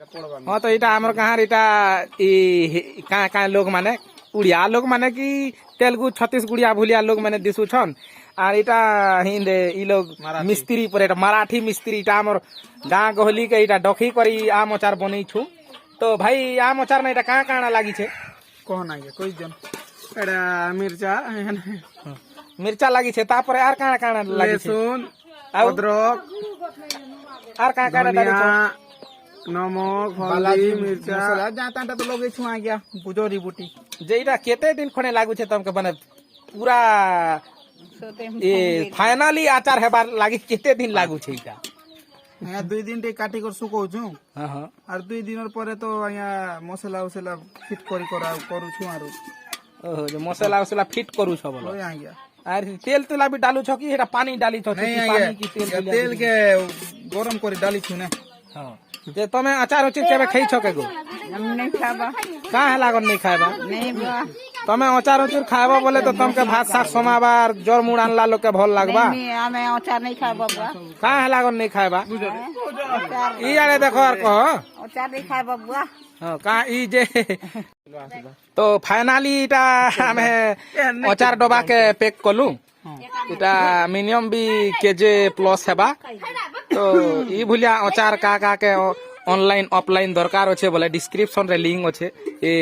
हाँ तो इटा आमर कहाँ इटा कहाँ कहाँ लोग माने उड़िया लोग माने कि तेलुगु छत्तीसगढ़िया भूलिया लोग माने दिशु छन और इटा हिंदे ई लोग मिस्त्री पर इटा मराठी मिस्त्री इटा आमर गाँ गहली के इटा डखी करी आम अचार बनै छु। तो भाई आम अचार में इटा कहाँ कहाँ लागी छे कहना है कोई जन एड़ा मिर्चा मिर्चा लागी छे तापर आर कहाँ कहाँ लागी छे लहसुन अदरक आर कहाँ कहाँ डाली छे नमक हल्दी मिर्चा जाता तो लगे छु आ गया बुजोरी बूटी जे इटा केते दिन खने लागू छे तमके बने पूरा ये फाइनली आचार हेबार लागी केते दिन लागू छे इटा यहाँ 2 दिन टे काटी कर सुको छु हां हां और 2 दिन पर तो यहाँ मसला उसला फिट करी करू छु आरो ओहो जो मसला उसला फिट करू छ बोलो आ गया आर तेल तुला भी डालू छ कि एटा पानी डाली छ पानी की तेल के गरम करी डाली छु ने हां जे तमे अचार उचित केबे खई छ के गो हम नहीं खाबा का है लागन नहीं खाएबा नहीं बा तमे अचार उचित खाएबा बोले तो तमके भात साग समाबार जोर मुड़ आनला लोग के भल लागबा नहीं हमें अचार नहीं खाबा बा का है लागन नहीं खाएबा ई आले देखो आर कह अचार नहीं खाबा बा हां का ई जे तो फाइनली इटा हमें अचार डबा के पैक कलु इटा मिनिमम भी केजे प्लस हेबा तो ई भुलिया अचार का के ऑनलाइन ऑफलाइन दरकार अच्छे बोले डिस्क्रिप्शन रे लिंक अच्छे ए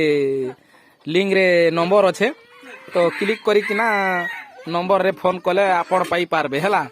लिंक रे नंबर अच्छे तो क्लिक करी कि ना नंबर रे फोन कले आपण पाई पारबे हला।